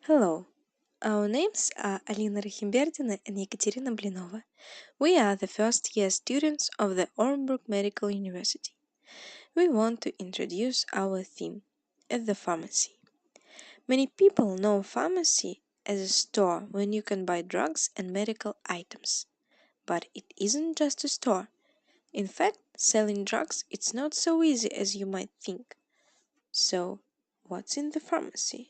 Hello, our names are Alina Rахимбердина and Ekaterina Блинова. We are the first year students of the Orenburg Medical University. We want to introduce our theme at the pharmacy. Many people know pharmacy as a store when you can buy drugs and medical items. But it isn't just a store. In fact, selling drugs it's not so easy as you might think. So, what's in the pharmacy?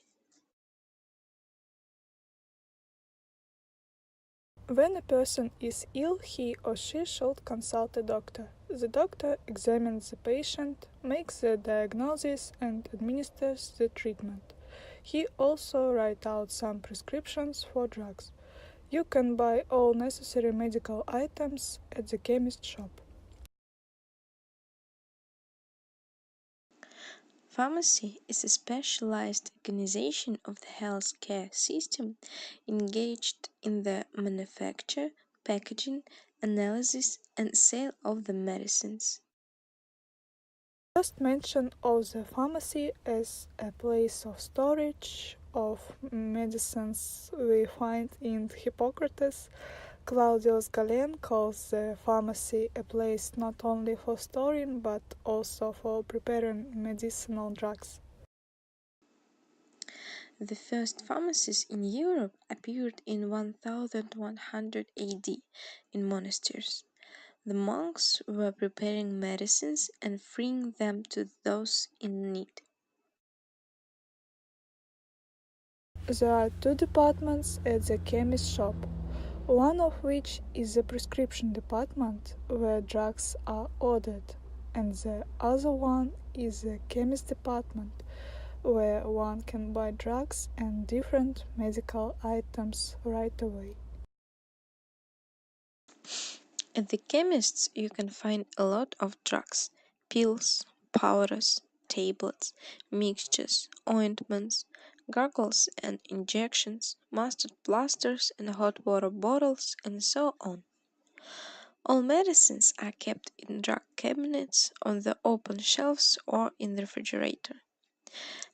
When a person is ill, he or she should consult a doctor. The doctor examines the patient, makes the diagnosis, and administers the treatment. He also writes out some prescriptions for drugs. You can buy all necessary medical items at the chemist shop. Pharmacy is a specialized organization of the healthcare system engaged in the manufacture, packaging, analysis, and sale of the medicines. Just mention of the pharmacy as a place of storage of medicines we find in Hippocrates. Claudius Galen calls the pharmacy a place not only for storing but also for preparing medicinal drugs. The first pharmacies in Europe appeared in 1100 AD in monasteries. The monks were preparing medicines and freeing them to those in need. There are two departments at the chemist shop, one of which is the prescription department where drugs are ordered, and the other one is the chemist department where one can buy drugs and different medical items right away. At the chemist's you can find a lot of drugs, pills, powders, tablets, mixtures, ointments, gargles and injections, mustard plasters and hot water bottles, and so on. All medicines are kept in drug cabinets, on the open shelves, or in the refrigerator.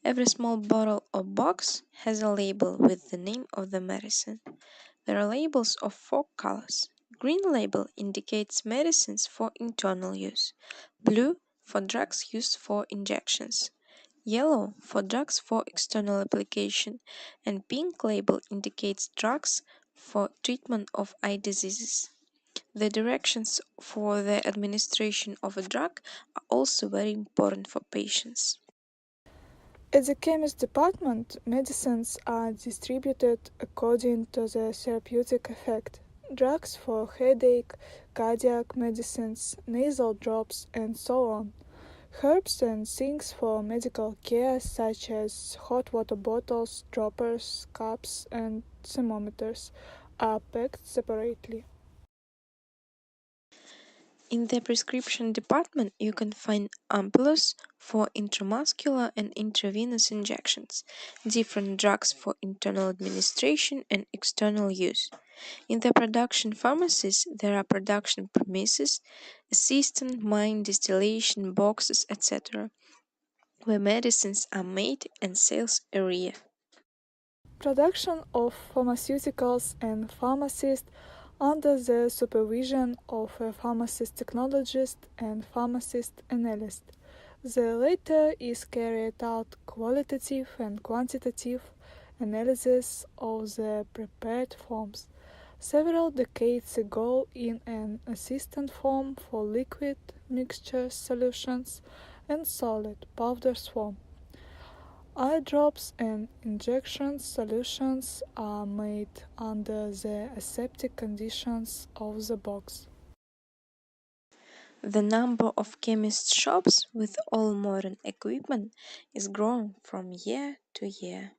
Every small bottle or box has a label with the name of the medicine. There are labels of 4 colors. Green label indicates medicines for internal use, blue for drugs used for injections, yellow for drugs for external application, and pink label indicates drugs for treatment of eye diseases. The directions for the administration of a drug are also very important for patients. At the chemist department, medicines are distributed according to the therapeutic effect. Drugs for headache, cardiac medicines, nasal drops, and so on. Herbs and things for medical care, such as hot water bottles, droppers, cups, and thermometers, are packed separately. In the prescription department, you can find ampoules for intramuscular and intravenous injections, different drugs for internal administration and external use. In the production pharmacies, there are production premises, assistant, mine, distillation, boxes, etc., where medicines are made and sales area. Production of pharmaceuticals and pharmacists under the supervision of a pharmacist technologist and pharmacist analyst. The latter is carried out qualitative and quantitative analysis of the prepared forms. Several decades ago, in an assistant form for liquid mixture solutions and solid powders form. Eye drops and injection solutions are made under the aseptic conditions of the box. The number of chemist shops with all modern equipment is growing from year to year.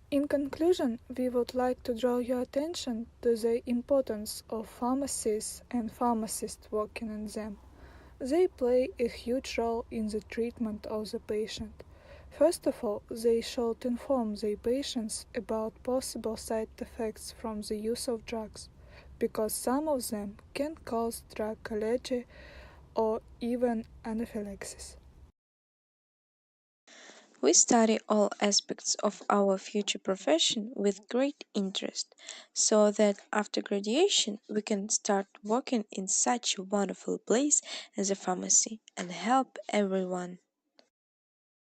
In conclusion, we would like to draw your attention to the importance of pharmacies and pharmacists working in them. They play a huge role in the treatment of the patient. First of all, they should inform their patients about possible side effects from the use of drugs, because some of them can cause drug allergy or even anaphylaxis. We study all aspects of our future profession with great interest so that after graduation we can start working in such a wonderful place as a pharmacy and help everyone.